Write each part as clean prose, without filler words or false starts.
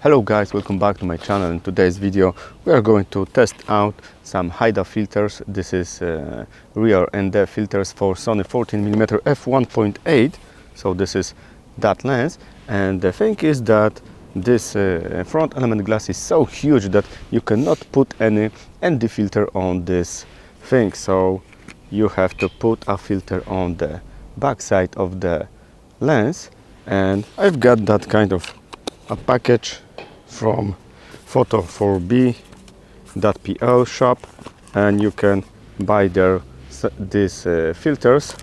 Hello guys, welcome back to my channel. In today's video we are going to test out some Haida filters. This is rear and depth filters for Sony 14mm f1.8. So this is that lens, and the thing is that this front element glass is so huge that you cannot put any ND filter on this thing, so you have to put a filter on the back side of the lens. And I've got that kind of a package from photo4b.pl shop, and you can buy there these filters,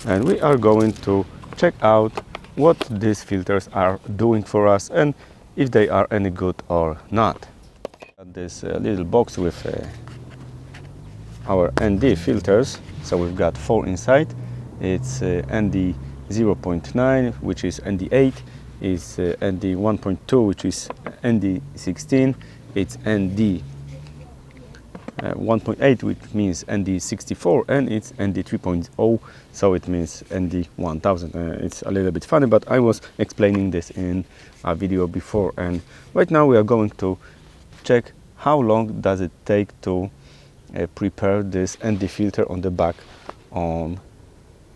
and we are going to check out what these filters are doing for us and if they are any good or not. This little box with our ND filters, so we've got 4 inside. It's ND 0.9, which is ND8, is ND 1.2, which is ND 16, it's ND 1.8, which means ND 64, and it's ND 3.0, so it means ND 1000. It's a little bit funny, but I was explaining this in a video before, and right now we are going to check how long does it take to prepare this ND filter on the back on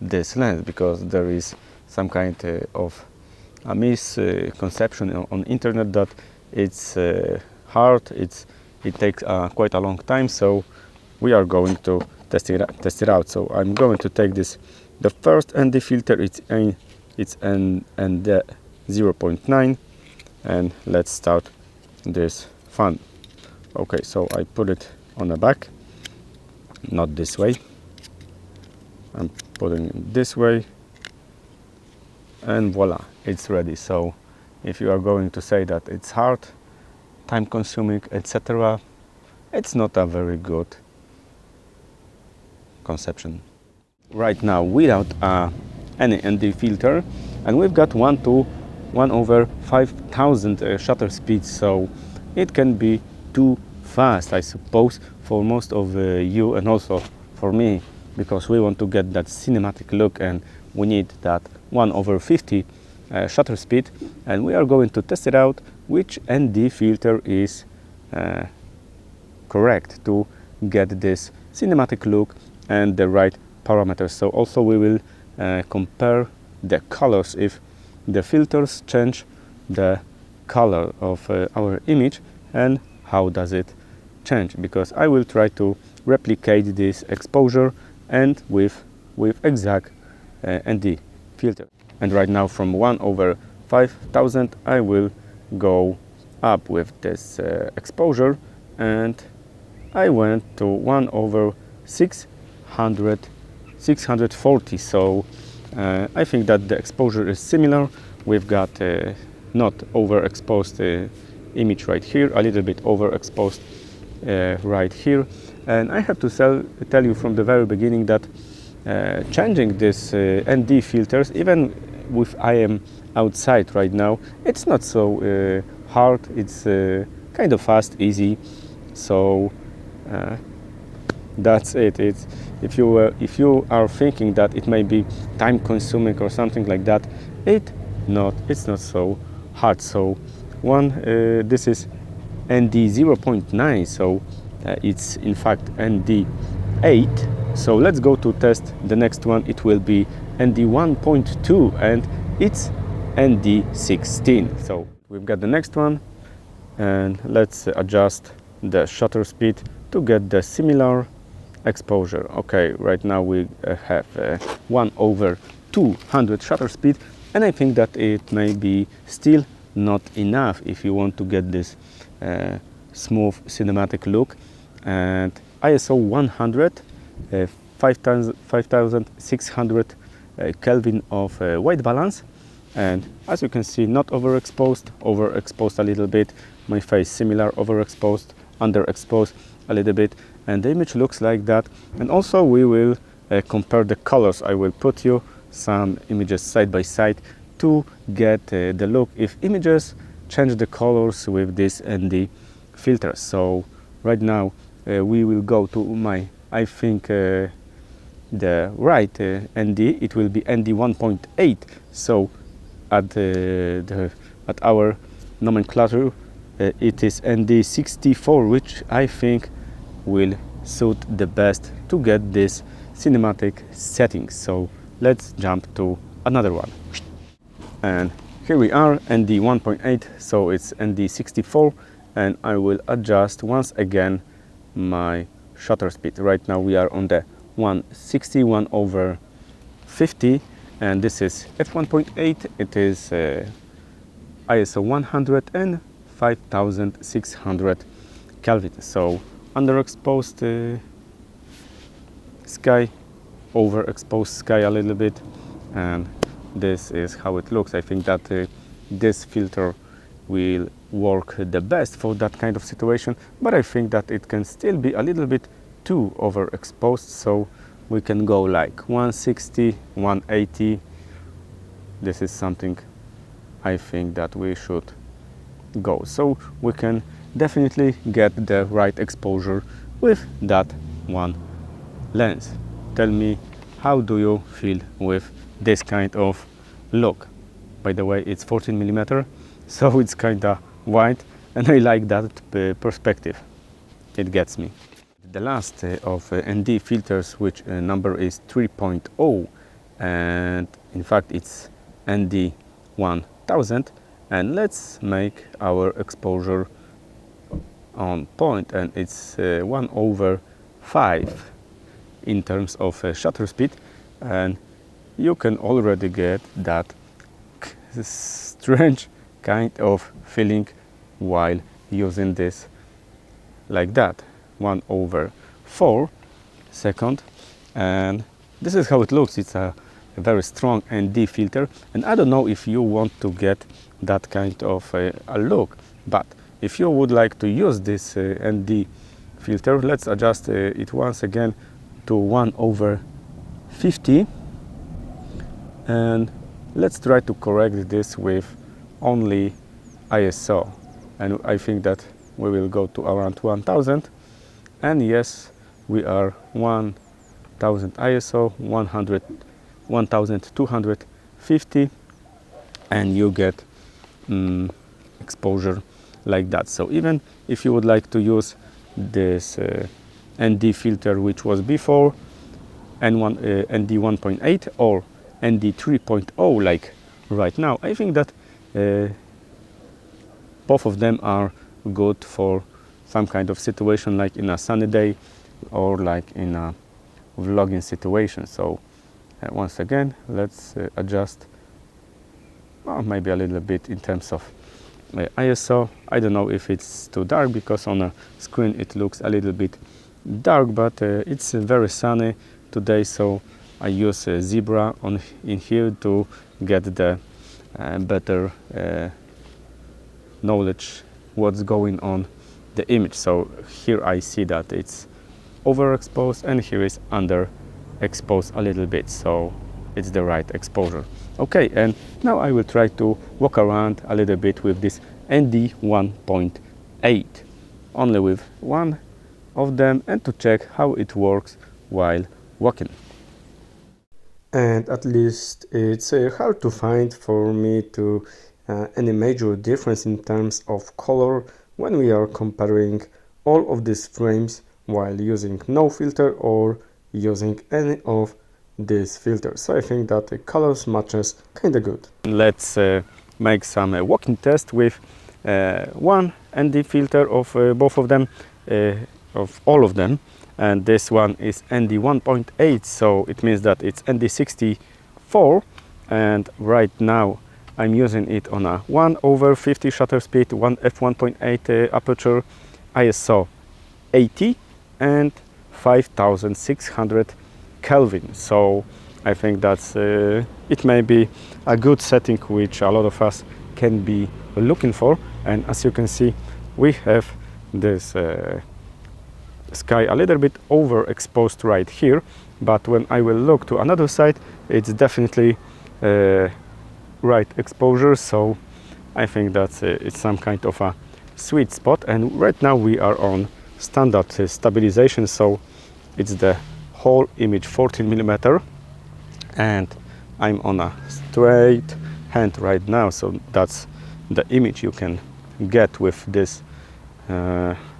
this lens, because there is some kind of a misconception on internet that it's hard, it takes quite a long time, so we are going to test it out. So I'm going to take this, the first ND filter, it's ND 0.9, and let's start this fun. Okay, so I put it on the back, not this way, I'm putting it this way, and voila, it's ready. So if you are going to say that it's hard, time consuming, etc., it's not a very good conception. Right now without any ND filter, and we've got 1/5000 shutter speed, so it can be too fast, I suppose, for most of you, and also for me, because we want to get that cinematic look and we need that 1/50 shutter speed. And we are going to test it out which ND filter is correct to get this cinematic look and the right parameters. So also we will compare the colors, if the filters change the color of our image and how does it change, because I will try to replicate this exposure and with exact ND filter. And right now from 1/5000 I will go up with this exposure, and I went to 1/640. So I think that the exposure is similar. We've got not overexposed image right here, a little bit overexposed right here. And I have to tell you from the very beginning that changing this ND filters, even if I am outside right now, it's not so hard. It's kind of fast, easy. So that's it. It's if you are thinking that it may be time consuming or something like that, it's not so hard. So this is ND 0.9, so it's in fact ND 8. So let's go to test the next one. It will be ND 1.2, and it's ND 16. So we've got the next one, and let's adjust the shutter speed to get the similar exposure. Okay, right now we have 1/200 shutter speed, and I think that it may be still not enough if you want to get this smooth cinematic look. And ISO 100, 5600 Kelvin of white balance, and as you can see, not overexposed a little bit, my face similar, overexposed, underexposed a little bit, and the image looks like that. And also we will compare the colors. I will put you some images side by side to get the look if images change the colors with this ND filter. So right now we will go to my, I think the right ND, it will be ND 1.8. So at our nomenclature it is ND64, which I think will suit the best to get this cinematic settings. So let's jump to another one. And here we are, ND 1.8, so it's ND 64, and I will adjust once again my shutter speed. Right now we are on the 160/50, and this is f1.8. It is ISO 100 and 5600 Kelvin. So underexposed sky, overexposed sky a little bit, and this is how it looks. I think that this filter will work the best for that kind of situation, but I think that it can still be a little bit too overexposed, so we can go like 160, 180. This is something I think that we should go, so we can definitely get the right exposure with that one lens. Tell me, how do you feel with this kind of look? By the way, it's 14mm, so it's kind of wide, and I like that perspective. It gets me. The last of ND filters, which number is 3.0, and in fact it's ND 1000, and let's make our exposure on point, and it's 1/5 in terms of shutter speed, and you can already get that strange kind of feeling while using this like that, 1/4 second, and this is how it looks. It's a very strong ND filter, and I don't know if you want to get that kind of a look, but if you would like to use this ND filter, let's adjust it once again to 1/50, and let's try to correct this with only ISO, and I think that we will go to around 1000, and yes, we are 1000 ISO, 1250, and you get exposure like that. So even if you would like to use this ND filter which was before, ND 1.8 or ND 3.0 like right now, I think that both of them are good for some kind of situation, like in a sunny day or like in a vlogging situation. So once again, let's adjust maybe a little bit in terms of ISO. I don't know if it's too dark, because on a screen it looks a little bit dark, but it's very sunny today, so I use Zebra in here to get the better knowledge what's going on the image. So here I see that it's overexposed, and here is underexposed a little bit, so it's the right exposure. Okay, and now I will try to walk around a little bit with this ND 1.8, only with one of them, and to check how it works while walking. And at least it's hard to find for me to any major difference in terms of color when we are comparing all of these frames while using no filter or using any of these filters. So I think that the colors matches kind of good. Let's make some walking test with one ND filter of both of them, of all of them, and this one is ND 1.8, so it means that it's ND 64, and right now I'm using it on a 1/50 shutter speed, one f1.8 aperture, ISO 80 and 5600 Kelvin. So I think that's it may be a good setting which a lot of us can be looking for. And as you can see, we have this sky a little bit overexposed right here, but when I will look to another side, it's definitely right exposure. So I think that it's some kind of a sweet spot. And right now we are on standard stabilization, so it's the whole image 14mm, and I'm on a straight hand right now, so that's the image you can get with this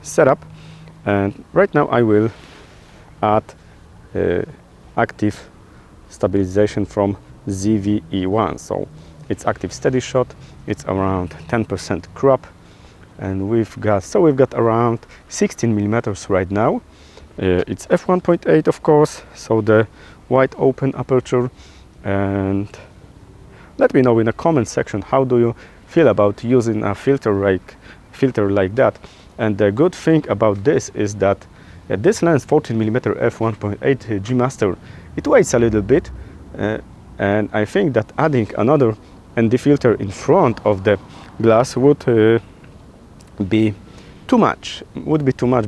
setup. And right now I will add active stabilization from Zv-E1. So it's active steady shot, it's around 10% crop, and we've got around 16 millimeters right now. It's f1.8 of course, so the wide open aperture. And let me know in the comment section how do you feel about using a filter like that. And the good thing about this is that this lens 14mm f1.8 G Master, it weighs a little bit, and I think that adding another ND filter in front of the glass would be too much.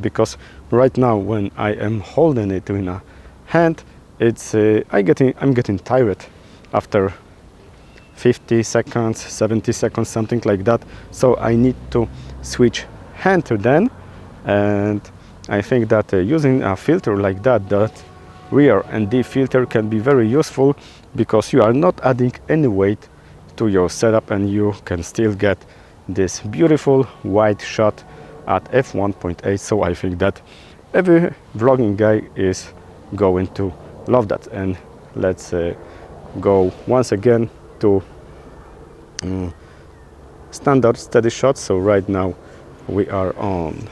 Because right now when I am holding it in a hand, it's I'm getting tired after 50 seconds, 70 seconds, something like that. So I need to switch hand to then, and I think that using a filter like that, that rear ND filter, can be very useful, because you are not adding any weight to your setup and you can still get this beautiful wide shot at f1.8. So I think that every vlogging guy is going to love that. And let's go once again to standard steady shot. So right now we are on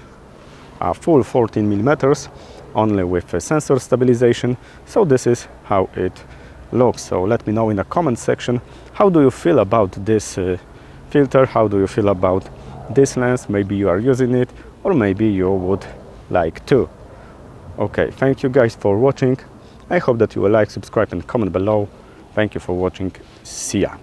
a full 14mm only with sensor stabilization. So this is how it looks. So let me know in the comment section, how do you feel about this filter? How do you feel about this lens? Maybe you are using it, or maybe you would like to. Okay, thank you guys for watching. I hope that you will like, subscribe and comment below. Thank you for watching. See ya.